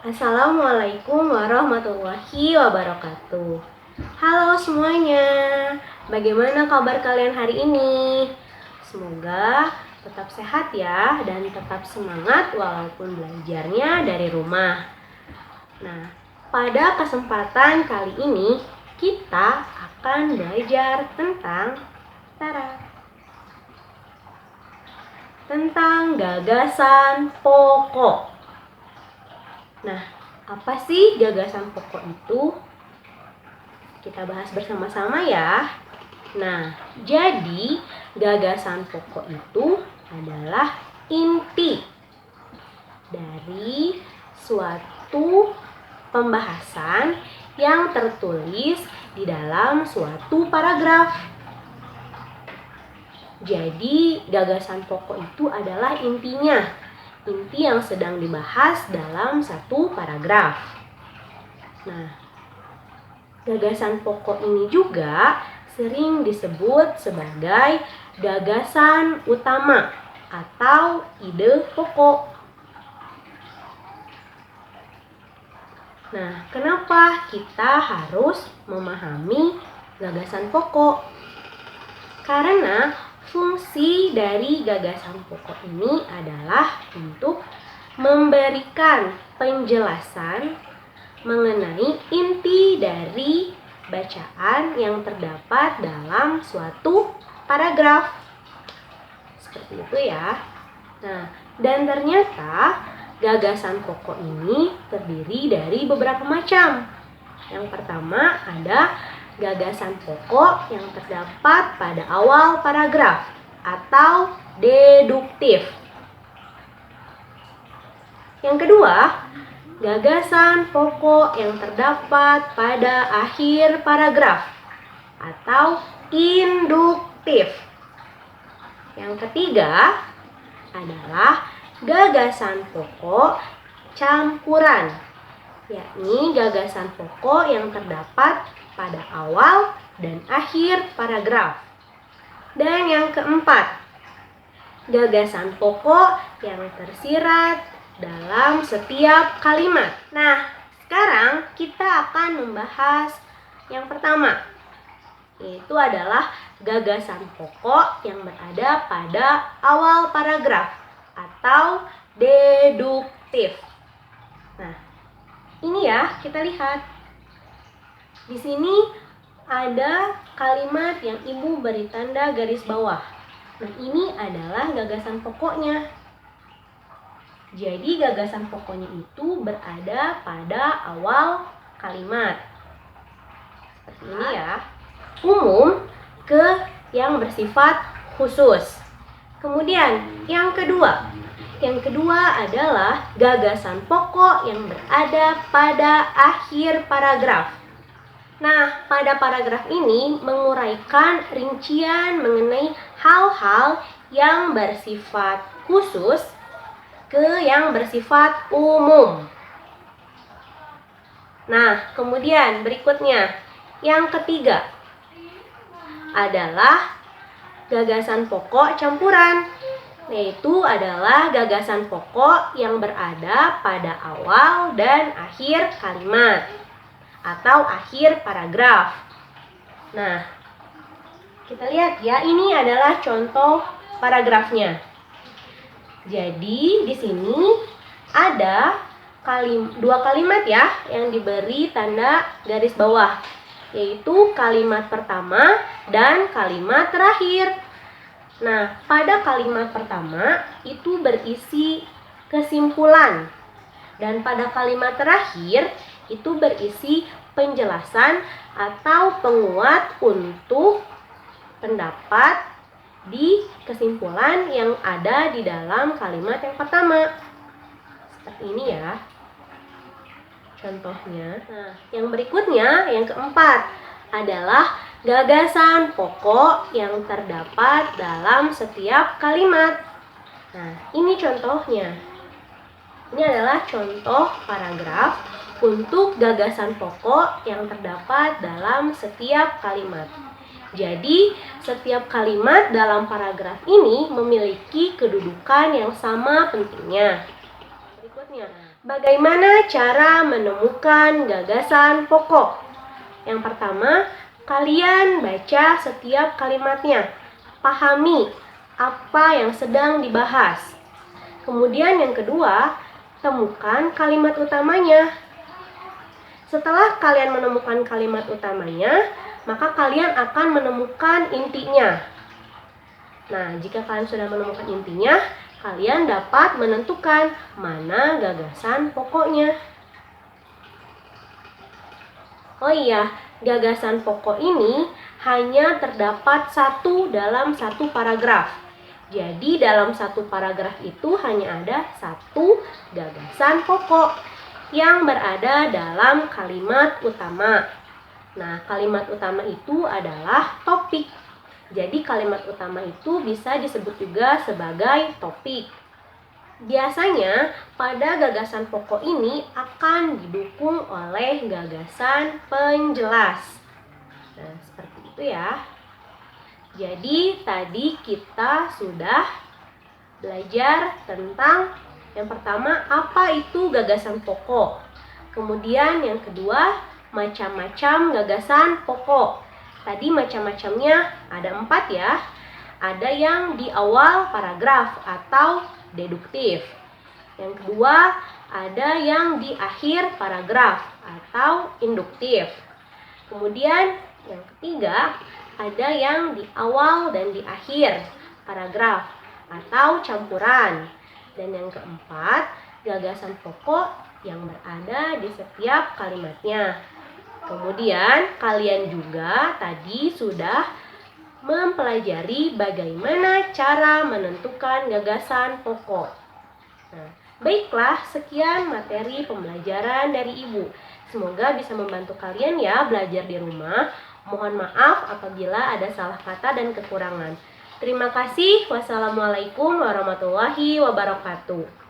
Assalamualaikum warahmatullahi wabarakatuh. Halo semuanya, bagaimana kabar kalian hari ini? Semoga tetap sehat ya dan tetap semangat walaupun belajarnya dari rumah. Nah, pada kesempatan kali ini kita akan belajar tentang gagasan pokok. Nah, apa sih gagasan pokok itu? Kita bahas bersama-sama ya. Nah, jadi gagasan pokok itu adalah inti dari suatu pembahasan yang tertulis di dalam suatu paragraf. Jadi, gagasan pokok itu adalah intinya. Inti yang sedang dibahas dalam satu paragraf. Nah, gagasan pokok ini juga sering disebut sebagai gagasan utama atau ide pokok. Nah, kenapa kita harus memahami gagasan pokok? Karena fungsi dari gagasan pokok ini adalah untuk memberikan penjelasan mengenai inti dari bacaan yang terdapat dalam suatu paragraf. Seperti itu ya. Nah, dan ternyata gagasan pokok ini terdiri dari beberapa macam. Yang pertama ada gagasan pokok yang terdapat pada awal paragraf atau deduktif. Yang kedua, gagasan pokok yang terdapat pada akhir paragraf atau induktif. Yang ketiga adalah gagasan pokok campuran, yakni gagasan pokok yang terdapat pada awal dan akhir paragraf. Dan yang keempat, gagasan pokok yang tersirat dalam setiap kalimat. Nah, sekarang kita akan membahas yang pertama, yaitu adalah gagasan pokok yang berada pada awal paragraf atau deduktif. Nah, ini ya, kita lihat. Di sini ada kalimat yang ibu beri tanda garis bawah. Nah, ini adalah gagasan pokoknya. Jadi gagasan pokoknya itu berada pada awal kalimat. Seperti ini ya. Umum ke yang bersifat khusus. Kemudian yang kedua. Yang kedua adalah gagasan pokok yang berada pada akhir paragraf. Nah, pada paragraf ini menguraikan rincian mengenai hal-hal yang bersifat khusus ke yang bersifat umum. Nah, kemudian berikutnya, yang ketiga adalah gagasan pokok campuran, yaitu adalah gagasan pokok yang berada pada awal dan akhir kalimat atau akhir paragraf. Nah, kita lihat ya, ini adalah contoh paragrafnya. Jadi di sini ada dua kalimat ya yang diberi tanda garis bawah, yaitu kalimat pertama dan kalimat terakhir. Nah, pada kalimat pertama itu berisi kesimpulan, dan pada kalimat terakhir itu berisi penjelasan atau penguat untuk pendapat di kesimpulan yang ada di dalam kalimat yang pertama. Seperti ini ya contohnya. Nah, yang berikutnya, yang keempat adalah gagasan pokok yang terdapat dalam setiap kalimat. Nah, ini contohnya. Ini adalah contoh paragraf untuk gagasan pokok yang terdapat dalam setiap kalimat. Jadi, setiap kalimat dalam paragraf ini memiliki kedudukan yang sama pentingnya. Berikutnya, Bagaimana cara menemukan gagasan pokok? Yang pertama, kalian baca setiap kalimatnya. Pahami apa yang sedang dibahas. Kemudian yang kedua, temukan kalimat utamanya. Setelah kalian menemukan kalimat utamanya, maka kalian akan menemukan intinya. Nah, jika kalian sudah menemukan intinya, kalian dapat menentukan mana gagasan pokoknya. Oh iya, gagasan pokok ini hanya terdapat satu dalam satu paragraf. Jadi dalam satu paragraf itu hanya ada satu gagasan pokok yang berada dalam kalimat utama. Nah, kalimat utama itu adalah topik. Jadi kalimat utama itu bisa disebut juga sebagai topik. Biasanya pada gagasan pokok ini akan didukung oleh gagasan penjelas. Nah, seperti itu ya. Jadi tadi kita sudah belajar tentang yang pertama apa itu gagasan pokok. Kemudian yang kedua macam-macam gagasan pokok. Tadi macam-macamnya ada 4 ya. Ada yang di awal paragraf atau deduktif. Yang kedua ada yang di akhir paragraf atau induktif. Kemudian yang ketiga ada yang di awal dan di akhir paragraf atau campuran. Dan yang keempat, gagasan pokok yang berada di setiap kalimatnya. Kemudian kalian juga tadi sudah mempelajari bagaimana cara menentukan gagasan pokok. Nah, baiklah, sekian materi pembelajaran dari Ibu. Semoga bisa membantu kalian ya belajar di rumah. Mohon maaf apabila ada salah kata dan kekurangan. Terima kasih. Wassalamualaikum warahmatullahi wabarakatuh.